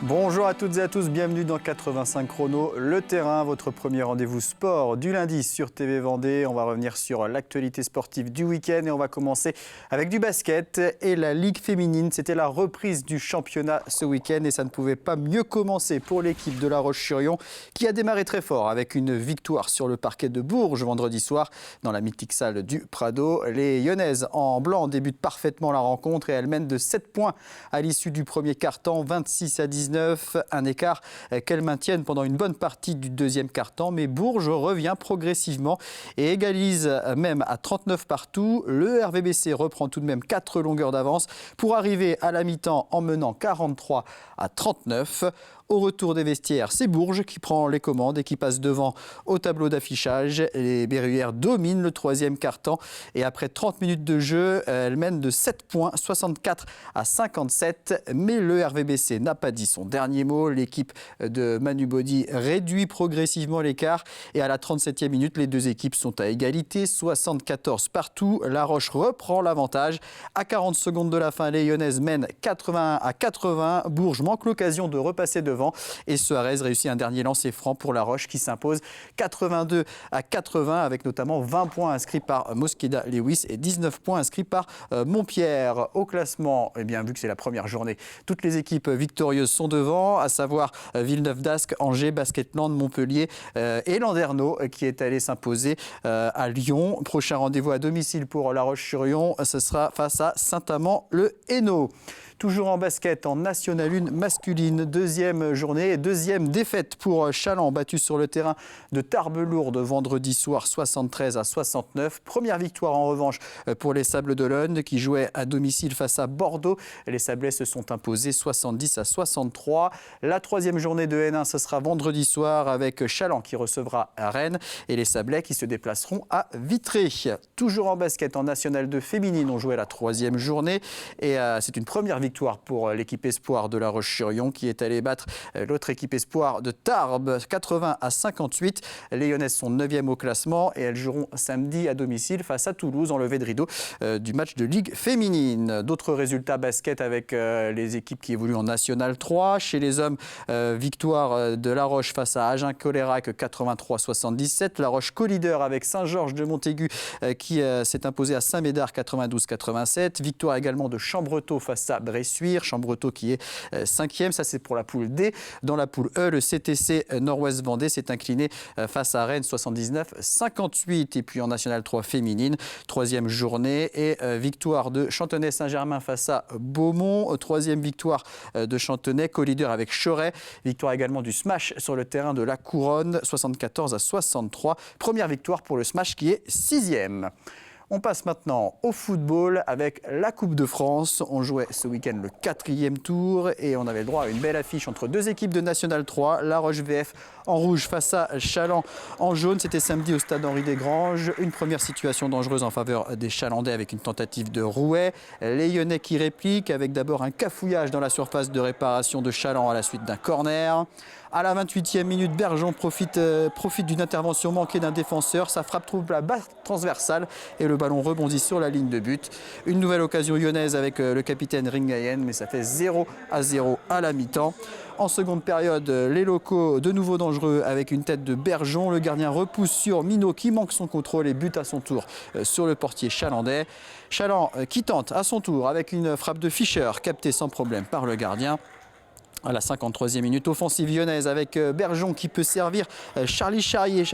Bonjour à toutes et à tous, bienvenue dans 85 chrono, le terrain, votre premier rendez-vous sport du lundi sur TV Vendée. On va revenir sur l'actualité sportive du week-end et on va commencer avec du basket et la Ligue féminine. C'était la reprise du championnat ce week-end et ça ne pouvait pas mieux commencer pour l'équipe de La Roche-sur-Yon qui a démarré très fort avec une victoire sur le parquet de Bourges vendredi soir dans la mythique salle du Prado. Les Lyonnaises en blanc débutent parfaitement la rencontre et elles mènent de 7 points à l'issue du premier quart-temps, 26-19. Un écart qu'elles maintiennent pendant une bonne partie du deuxième quart-temps, mais Bourges revient progressivement et égalise même à 39 partout. Le RVBC reprend tout de même 4 longueurs d'avance pour arriver à la mi-temps en menant 43-39. Au retour des vestiaires, c'est Bourges qui prend les commandes et qui passe devant au tableau d'affichage. Les Berruyères dominent le troisième quart-temps et après 30 minutes de jeu, elles mènent de 7 points, 64-57. Mais le RVBC n'a pas dit son dernier mot. L'équipe de Manu Body réduit progressivement l'écart et à la 37e minute, les deux équipes sont à égalité, 74 partout. La Roche reprend l'avantage. À 40 secondes de la fin, les Lyonnaises mènent 81-80. Bourges manque l'occasion de repasser devant et Suarez réussit un dernier lancer franc pour La Roche qui s'impose 82-80 avec notamment 20 points inscrits par Mosqueda Lewis et 19 points inscrits par Montpierre. Au classement, eh bien, vu que c'est la première journée, toutes les équipes victorieuses sont devant, à savoir Villeneuve d'Ascq, Angers, Basketland, Montpellier et Landerneau qui est allé s'imposer à Lyon. Prochain rendez-vous à domicile pour La Roche-sur-Yon, ce sera face à Saint-Amand-le-Hainaut. Toujours en basket, en National 1 masculine, deuxième journée et deuxième défaite pour Chaland, battu sur le terrain de Tarbes-Lourdes vendredi soir 73-69. Première victoire en revanche pour les Sables d'Olonne qui jouaient à domicile face à Bordeaux. Les Sablais se sont imposés 70-63. La troisième journée de N1, ce sera vendredi soir avec Chaland qui recevra Rennes et les Sablais qui se déplaceront à Vitré. Toujours en basket, en National 2 féminine, on jouait la troisième journée et c'est une première victoire pour l'équipe espoir de La Roche-sur-Yon qui est allée battre l'autre équipe espoir de Tarbes 80-58. Les Lyonnaises sont 9e au classement et elles joueront samedi à domicile face à Toulouse en levée de rideau du match de Ligue féminine. D'autres résultats basket avec les équipes qui évoluent en National 3. Chez les hommes, victoire de La Roche face à Agen-Colérac 83-77. La Roche co-leader avec Saint-Georges de Montaigu qui s'est imposé à Saint-Médard 92-87. Victoire également de Chambretot face à Bressuire, Chambretot qui est 5e, ça c'est pour la poule D. Dans la poule E, le CTC Nord-Ouest Vendée s'est incliné face à Rennes 79-58. Et puis en National 3 féminine, troisième journée et victoire de Chantenay-Saint-Germain face à Beaumont. Troisième victoire de Chantenay, co-leader avec Choret. Victoire également du Smash sur le terrain de la Couronne, 74-63. Première victoire pour le Smash qui est 6e. On passe maintenant au football avec la Coupe de France. On jouait ce week-end le 4e tour et on avait le droit à une belle affiche entre deux équipes de National 3. La Roche VF en rouge face à Chaland en jaune. C'était samedi au stade Henri Desgranges. Une première situation dangereuse en faveur des Chalandais avec une tentative de Rouet. Les Lyonnais qui répliquent avec d'abord un cafouillage dans la surface de réparation de Chaland à la suite d'un corner. À la 28e minute, Bergeon profite d'une intervention manquée d'un défenseur. Sa frappe trouve la barre transversale et le ballon rebondit sur la ligne de but. Une nouvelle occasion lyonnaise avec le capitaine Ringayen, mais ça fait 0-0 à la mi-temps. En seconde période, les locaux de nouveau dangereux avec une tête de Bergeon. Le gardien repousse sur Minot qui manque son contrôle et bute à son tour sur le portier chalandais. Chaland qui tente à son tour avec une frappe de Fischer captée sans problème par le gardien. À la 53e minute, offensive lyonnaise avec Bergeon qui peut servir Charlie Charrier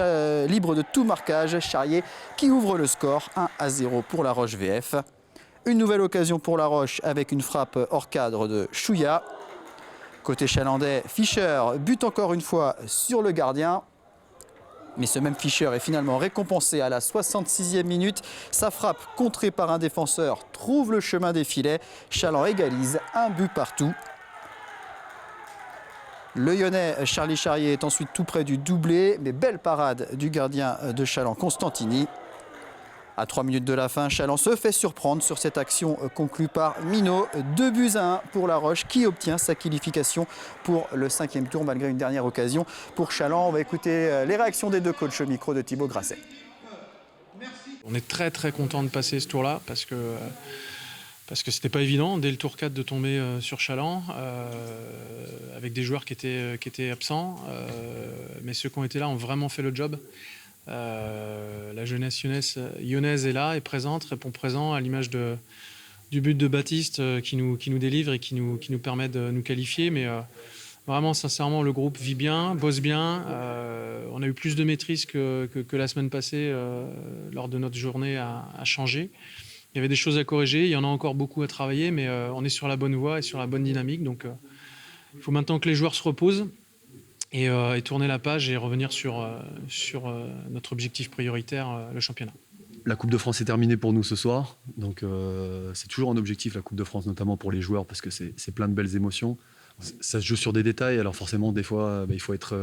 libre de tout marquage. Charrier qui ouvre le score 1-0 pour La Roche VF. Une nouvelle occasion pour La Roche avec une frappe hors cadre de Chouya. Côté chalandais, Fischer bute encore une fois sur le gardien. Mais ce même Fischer est finalement récompensé à la 66e minute. Sa frappe, contrée par un défenseur, trouve le chemin des filets. Chaland égalise, un but partout. Le Lyonnais Charlie Charrier est ensuite tout près du doublé, mais belle parade du gardien de Chaland, Constantini. À 3 minutes de la fin, Chaland se fait surprendre sur cette action conclue par Minot. 2-1 pour La Roche qui obtient sa qualification pour le 5e tour malgré une dernière occasion pour Chaland. On va écouter les réactions des deux coachs au micro de Thibaut Grasset. On est très content de passer ce tour-là parce parce que c'était pas évident dès le tour 4 de tomber sur Chaland, avec des joueurs qui étaient absents, mais ceux qui ont été là ont vraiment fait le job. La jeunesse lyonnaise est là, est présente, répond présent à l'image du but de Baptiste qui nous délivre et qui nous permet de nous qualifier. Mais vraiment, sincèrement, le groupe vit bien, bosse bien. On a eu plus de maîtrise que la semaine passée lors de notre journée à changer. Il y avait des choses à corriger, il y en a encore beaucoup à travailler, mais on est sur la bonne voie et sur la bonne dynamique. Donc il faut maintenant que les joueurs se reposent et tourner la page et revenir sur notre objectif prioritaire, le championnat. La Coupe de France est terminée pour nous ce soir, donc c'est toujours un objectif la Coupe de France, notamment pour les joueurs, parce que c'est plein de belles émotions. Ça se joue sur des détails, alors forcément des fois il faut être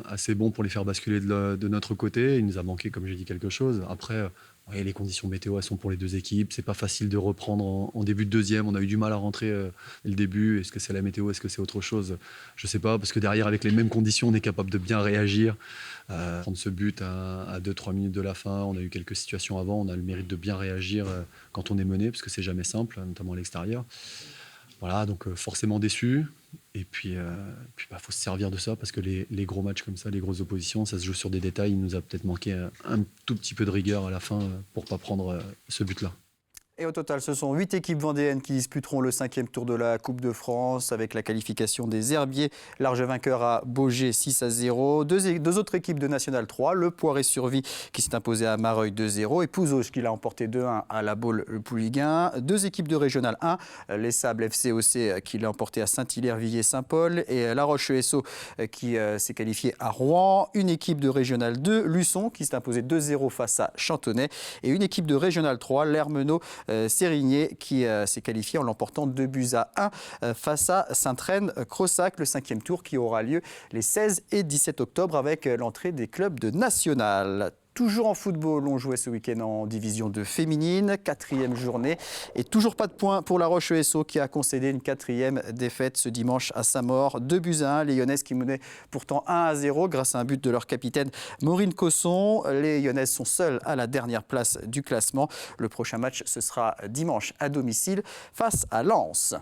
assez bon pour les faire basculer de notre côté. Il nous a manqué, comme j'ai dit, quelque chose. Après, les conditions météo elles sont pour les deux équipes, c'est pas facile de reprendre en début de deuxième. On a eu du mal à rentrer dès le début. Est-ce que c'est la météo, est-ce que c'est autre chose? Je sais pas, parce que derrière, avec les mêmes conditions, on est capable de bien réagir. Prendre ce but à 2-3 minutes de la fin, on a eu quelques situations avant, on a le mérite de bien réagir quand on est mené, parce que c'est jamais simple, notamment à l'extérieur. Voilà, donc forcément déçu. Et puis, faut se servir de ça, parce que les gros matchs comme ça, les grosses oppositions, ça se joue sur des détails. Il nous a peut-être manqué un tout petit peu de rigueur à la fin pour ne pas prendre ce but-là. Et au total, ce sont 8 équipes vendéennes qui disputeront le 5e tour de la Coupe de France, avec la qualification des Herbiers, large vainqueur à Baugé 6-0. Deux autres équipes de National 3, le Poiré-sur-Vie qui s'est imposé à Mareuil 2-0 et Pouzauges qui l'a emporté 2-1 à la Baule-Pouliguen. Deux équipes de Régional 1, les Sables FCOC qui l'a emporté à Saint-Hilaire-Villiers-Saint-Paul et La Roche-ESO qui s'est qualifiée à Rouen. Une équipe de Régional 2, Luçon qui s'est imposé 2-0 face à Chantonnay et une équipe de Régional 3, l'Ermenau Sérigné qui s'est qualifié en l'emportant 2-1 face à Saint-Reine-Crossac, le 5e tour qui aura lieu les 16 et 17 octobre avec l'entrée des clubs de National. Toujours en football, on jouait ce week-end en division 2 féminine, 4e journée. Et toujours pas de points pour La Roche-ESO qui a concédé une 4e défaite ce dimanche à Saint-Maur. 2-1, les Lyonnaises qui menaient pourtant 1-0 grâce à un but de leur capitaine Maureen Cosson. Les Lyonnaises sont seules à la dernière place du classement. Le prochain match, ce sera dimanche à domicile face à Lens.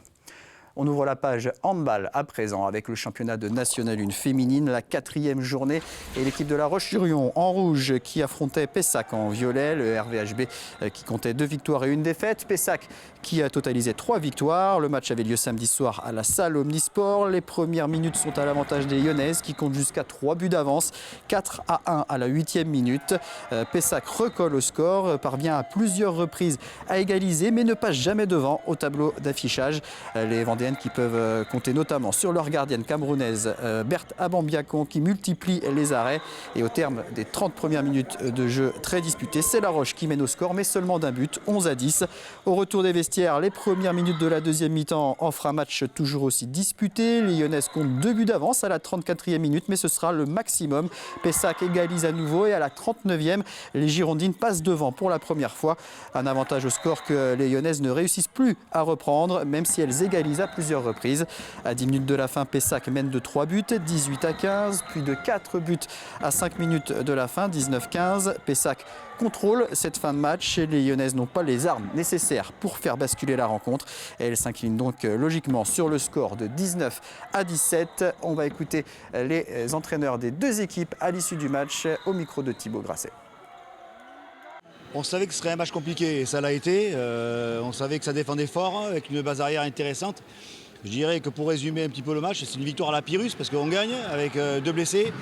On ouvre la page handball à présent avec le championnat de National 1 féminine, la 4e journée et l'équipe de La Roche-sur-Yon en rouge qui affrontait Pessac en violet, le RVHB qui comptait 2 victoires et 1 défaite. Pessac qui a totalisé 3 victoires. Le match avait lieu samedi soir à la salle Omnisport. Les premières minutes sont à l'avantage des Lyonnaises qui comptent jusqu'à 3 buts d'avance, 4-1 à la 8e minute. Pessac recolle au score, parvient à plusieurs reprises à égaliser mais ne passe jamais devant au tableau d'affichage. Les Vendéennes qui peuvent compter notamment sur leur gardienne camerounaise Berthe Abambiakon qui multiplie les arrêts. Et au terme des 30 premières minutes de jeu très disputées, c'est La Roche qui mène au score mais seulement d'un but, 11-10. Au retour des vestiaires, les premières minutes de la deuxième mi-temps offrent un match toujours aussi disputé. Les Lyonnaises comptent 2 buts d'avance à la 34e minute mais ce sera le maximum. Pessac égalise à nouveau et à la 39e, les Girondines passent devant pour la première fois. Un avantage au score que les Lyonnaises ne réussissent plus à reprendre même si elles égalisent à plusieurs reprises. À 10 minutes de la fin, Pessac mène de 3 buts, 18-15, puis de 4 buts à 5 minutes de la fin, 19-15. Pessac contrôle cette fin de match et les Lyonnaises n'ont pas les armes nécessaires pour faire basculer la rencontre. Et elles s'inclinent donc logiquement sur le score de 19-17. On va écouter les entraîneurs des deux équipes à l'issue du match au micro de Thibaut Grasset. On savait que ce serait un match compliqué et ça l'a été. On savait que ça défendait fort avec une base arrière intéressante. Je dirais que pour résumer un petit peu le match, c'est une victoire à la Pyrrhus parce qu'on gagne avec 2 blessés.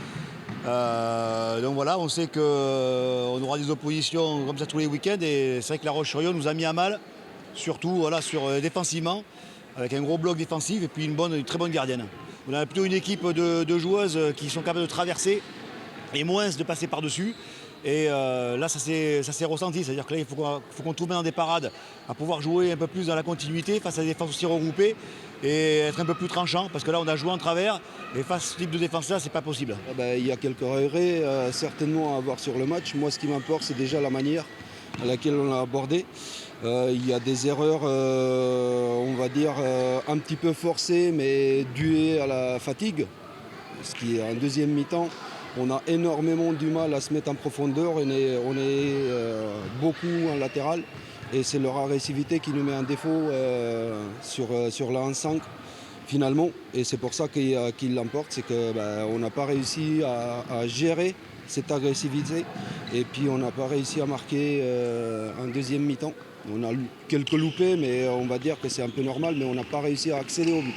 Donc voilà, on sait qu'on aura des oppositions comme ça tous les week-ends et c'est vrai que La Roche-sur-Yon nous a mis à mal, surtout voilà, défensivement, avec un gros bloc défensif et puis une très bonne gardienne. On a plutôt une équipe de joueuses qui sont capables de traverser et moins de passer par-dessus. Et là, ça s'est ressenti, c'est-à-dire que là, il faut qu'on trouve maintenant des parades à pouvoir jouer un peu plus dans la continuité face à des défenses aussi regroupées et être un peu plus tranchant, parce que là, on a joué en travers et face à ce type de défense-là, c'est pas possible. Il y a quelques regrets certainement à avoir sur le match. Moi, ce qui m'importe, c'est déjà la manière à laquelle on l'a abordé. Il y a des erreurs, on va dire, un petit peu forcées, mais dues à la fatigue, ce qui est en deuxième mi-temps. On a énormément du mal à se mettre en profondeur, on est beaucoup en latéral Et c'est leur agressivité qui nous met un défaut sur la 1-5 finalement. Et c'est pour ça qu'ils l'emportent, c'est qu'on n'a pas réussi à gérer cette agressivité. Et puis on n'a pas réussi à marquer un deuxième mi-temps. On a quelques loupés, mais on va dire que c'est un peu normal, mais on n'a pas réussi à accéder au but.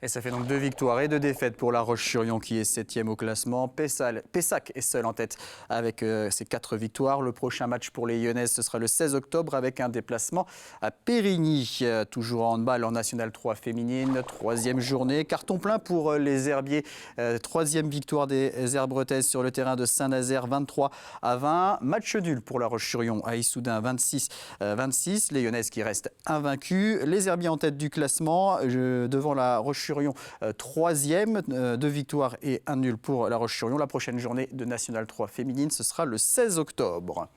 Et ça fait donc 2 victoires et 2 défaites pour La Roche-sur-Yon qui est 7e au classement. Pessac est seul en tête avec ses 4 victoires. Le prochain match pour les Lyonnaises, ce sera le 16 octobre avec un déplacement à Périgny. Toujours en handball en National 3 féminine, 3e journée. Carton plein pour les Herbiers. 3e victoire des Herbretaises sur le terrain de Saint-Nazaire, 23-20. Match nul pour La Roche-sur-Yon à Issoudun, 26-26. Les Lyonnaises qui restent invaincues. Les Herbiers en tête du classement devant La Roche-sur-Yon. 3e, 2 victoires et 1 nul pour La Roche-sur-Yon. La prochaine journée de National 3 féminine, ce sera le 16 octobre.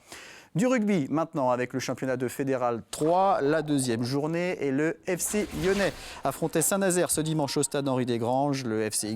Du rugby maintenant avec le championnat de Fédéral 3, la 2e journée et le FC Lyonnais affrontait Saint-Nazaire ce dimanche au stade Henri-Desgranges. Le FCY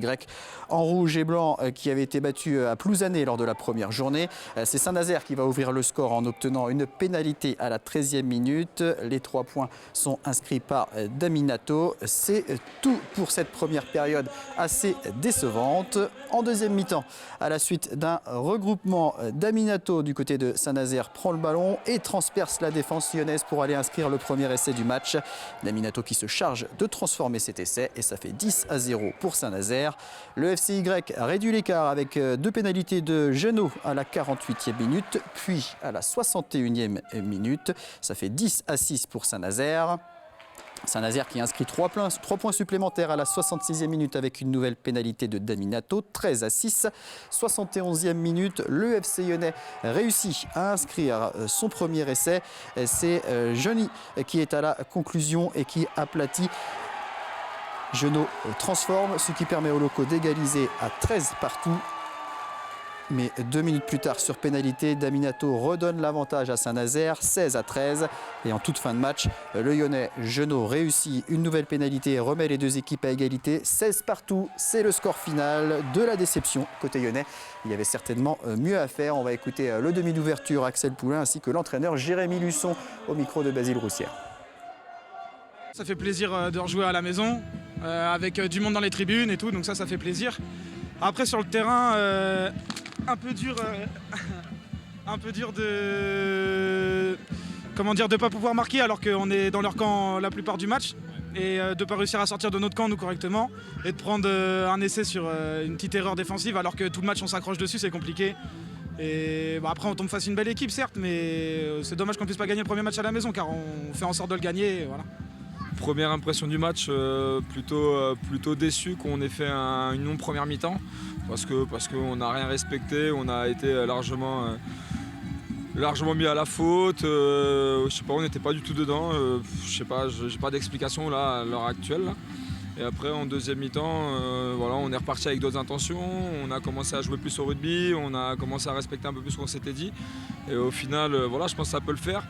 en rouge et blanc qui avait été battu à Plouzané lors de la première journée. C'est Saint-Nazaire qui va ouvrir le score en obtenant une pénalité à la 13e minute. Les 3 points sont inscrits par Daminato. C'est tout pour cette première période assez décevante. En deuxième mi-temps, à la suite d'un regroupement, Daminato du côté de Saint-Nazaire prend le ballon et transperce la défense lyonnaise pour aller inscrire le premier essai du match. Daminato qui se charge de transformer cet essai et ça fait 10-0 pour Saint-Nazaire. Le FCY réduit l'écart avec 2 pénalités de Genot à la 48e minute, puis à la 61e minute. Ça fait 10-6 pour Saint-Nazaire. Saint-Nazaire qui inscrit 3 points supplémentaires à la 66e minute avec une nouvelle pénalité de Daminato, 13-6. 71e minute, le FC Lyonnais réussit à inscrire son premier essai. C'est Johnny qui est à la conclusion et qui aplatit. Genot transforme, ce qui permet aux locaux d'égaliser à 13 partout. Mais 2 minutes plus tard, sur pénalité, Daminato redonne l'avantage à Saint-Nazaire, 16-13. Et en toute fin de match, le Lyonnais Genot réussit une nouvelle pénalité et remet les 2 équipes à égalité. 16 partout, c'est le score final de la déception côté lyonnais. Il y avait certainement mieux à faire. On va écouter le demi d'ouverture Axel Poulain ainsi que l'entraîneur Jérémy Luçon au micro de Basile Roussière. Ça fait plaisir de rejouer à la maison, avec du monde dans les tribunes et tout, donc ça fait plaisir. Après sur le terrain, un peu dur de ne pas pouvoir marquer alors qu'on est dans leur camp la plupart du match et de ne pas réussir à sortir de notre camp nous correctement et de prendre un essai sur une petite erreur défensive alors que tout le match on s'accroche dessus, c'est compliqué. Et après on tombe face à une belle équipe certes, mais c'est dommage qu'on ne puisse pas gagner le premier match à la maison car on fait en sorte de le gagner. Et voilà. Première impression du match, plutôt déçu qu'on ait fait une non-première mi-temps parce qu'on n'a rien respecté, on a été largement mis à la faute. Je sais pas, on n'était pas du tout dedans. Je sais pas, j'ai pas d'explication là à l'heure actuelle. Là. Et après en deuxième mi-temps, voilà, on est reparti avec d'autres intentions. On a commencé à jouer plus au rugby, on a commencé à respecter un peu plus ce qu'on s'était dit. Et au final, voilà, je pense que ça peut le faire.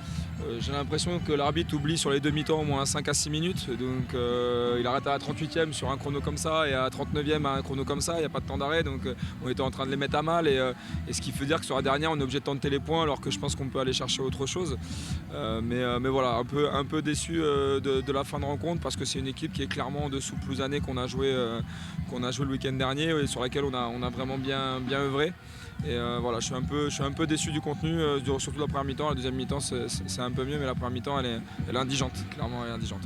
J'ai l'impression que l'arbitre oublie sur les 2 mi-temps au moins 5 à 6 minutes. Donc il arrête à la 38e sur un chrono comme ça et à la 39e à un chrono comme ça, il n'y a pas de temps d'arrêt. Donc on était en train de les mettre à mal. Et ce qui veut dire que sur la dernière, on est obligé de tenter les points alors que je pense qu'on peut aller chercher autre chose. Mais voilà, un peu déçu de la fin de rencontre parce que c'est une équipe qui est clairement en dessous Plouzané qu'on a joué le week-end dernier et sur laquelle on a vraiment bien œuvré. Et voilà, je suis un peu déçu du contenu, surtout la première mi-temps. La deuxième mi-temps, c'est un peu mieux, mais la première mi-temps, elle est indigente, clairement, elle est indigente.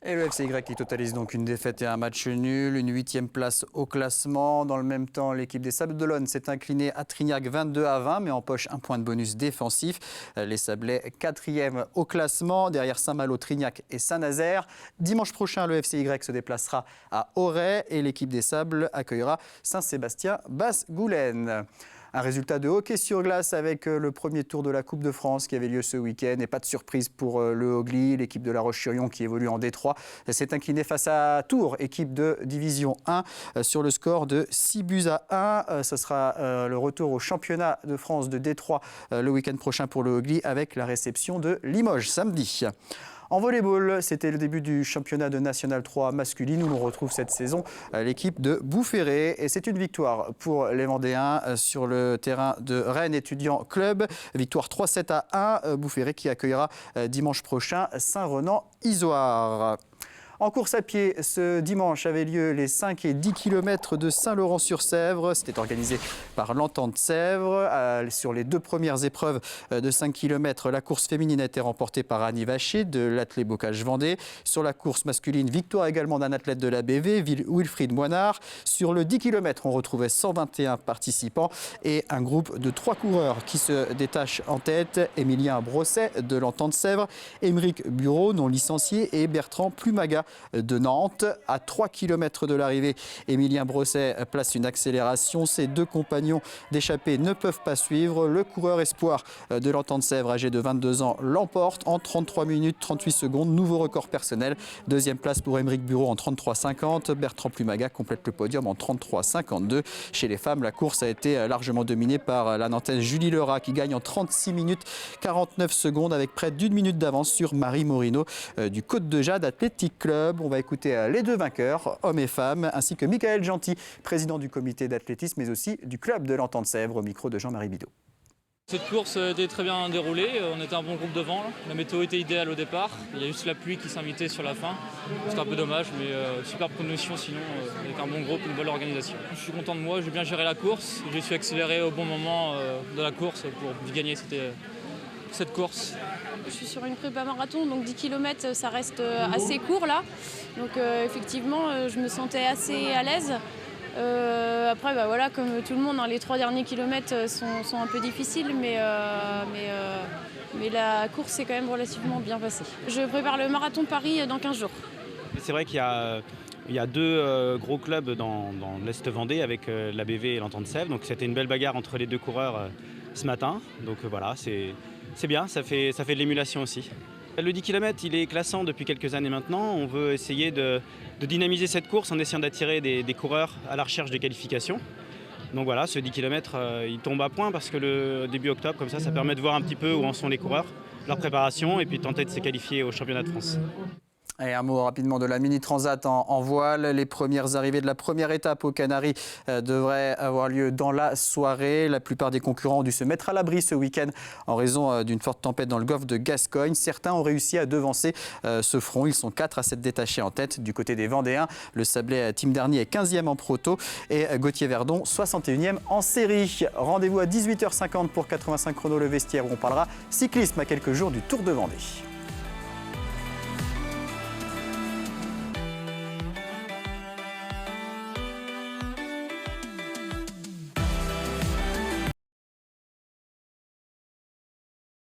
Et le FCY qui totalise donc une défaite et un match nul, une 8e place au classement. Dans le même temps, l'équipe des Sables d'Olonne s'est inclinée à Trignac 22-20, mais empoche un point de bonus défensif. Les Sablais 4e au classement, derrière Saint-Malo, Trignac et Saint-Nazaire. Dimanche prochain, le FCY se déplacera à Auray et l'équipe des Sables accueillera Saint-Sébastien-Basse-Goulaine. Un résultat de hockey sur glace avec le premier tour de la Coupe de France qui avait lieu ce week-end. Et pas de surprise pour le Hogli, l'équipe de La Roche-sur-Yon qui évolue en Détroit. S'est inclinée face à Tours, équipe de Division 1, sur le score de 6-1. Ce sera le retour au championnat de France de Détroit le week-end prochain pour le Hogli avec la réception de Limoges samedi. En volleyball, c'était le début du championnat de National 3 masculine où l'on retrouve cette saison l'équipe de Boufféré. Et c'est une victoire pour les Vendéens sur le terrain de Rennes Étudiants Club. Victoire 3-7-1. Boufféré qui accueillera dimanche prochain Saint-Renan-Isoire. En course à pied, ce dimanche avaient lieu les 5 et 10 km de Saint-Laurent-sur-Sèvre. C'était organisé par l'Entente Sèvres. Sur les 2 premières épreuves de 5 km, la course féminine a été remportée par Annie Vacher de l'athlète Bocage Vendée. Sur la course masculine, victoire également d'un athlète de la BV, Wilfried Moinard. Sur le 10 km, on retrouvait 121 participants et un groupe de 3 coureurs qui se détachent en tête. Émilien Brosset de l'Entente Sèvres, Émeric Bureau, non licencié, et Bertrand Plumaga de Nantes. À 3 km de l'arrivée, Émilien Brosset place une accélération. Ses 2 compagnons d'échappée ne peuvent pas suivre. Le coureur espoir de l'Entente Sèvres, âgé de 22 ans, l'emporte en 33 minutes 38 secondes. Nouveau record personnel. Deuxième place pour Émeric Bureau en 33,50. Bertrand Plumaga complète le podium en 33,52. Chez les femmes, la course a été largement dominée par la Nantaise Julie Lerat qui gagne en 36 minutes 49 secondes avec près d'1 minute d'avance sur Marie Morino du Côte de Jade Athletic Club. On va écouter les 2 vainqueurs, hommes et femmes, ainsi que Michael Gentil, président du comité d'athlétisme, mais aussi du club de l'Entente Sèvres, au micro de Jean-Marie Bidot. Cette course était très bien déroulée, on était un bon groupe devant, la météo était idéale au départ, il y a juste la pluie qui s'invitait sur la fin, c'était un peu dommage, mais super promotion sinon, avec un bon groupe, une bonne organisation. Je suis content de moi, j'ai bien géré la course, j'ai su accélérer au bon moment de la course pour gagner cette course. Je suis sur une prépa marathon, donc 10 km ça reste assez court là. Donc effectivement je me sentais assez à l'aise. Après voilà, comme tout le monde, hein, les 3 derniers kilomètres sont un peu difficiles, mais la course s'est quand même relativement bien passée. Je prépare le marathon de Paris dans 15 jours. C'est vrai qu'il y a 2 gros clubs dans l'Est Vendée avec la BV et l'Entente Sèvres. Donc c'était une belle bagarre entre les 2 coureurs ce matin. Donc voilà, c'est bien, ça fait de l'émulation aussi. Le 10 km, il est classant depuis quelques années maintenant. On veut essayer de dynamiser cette course en essayant d'attirer des coureurs à la recherche de qualification. Donc voilà, ce 10 km, il tombe à point parce que le début octobre, comme ça permet de voir un petit peu où en sont les coureurs, leur préparation et puis tenter de se qualifier au championnat de France. Et un mot rapidement de la Mini Transat en voile. Les premières arrivées de la première étape aux Canaries devraient avoir lieu dans la soirée. La plupart des concurrents ont dû se mettre à l'abri ce week-end en raison d'une forte tempête dans le golfe de Gascogne. Certains ont réussi à devancer ce front. Ils sont 4 à s'être détachés en tête. Du côté des Vendéens, le Sablé Team Dernier est 15e en proto et Gauthier Verdon 61e en série. Rendez-vous à 18h50 pour 85 chrono le vestiaire où on parlera cyclisme à quelques jours du Tour de Vendée.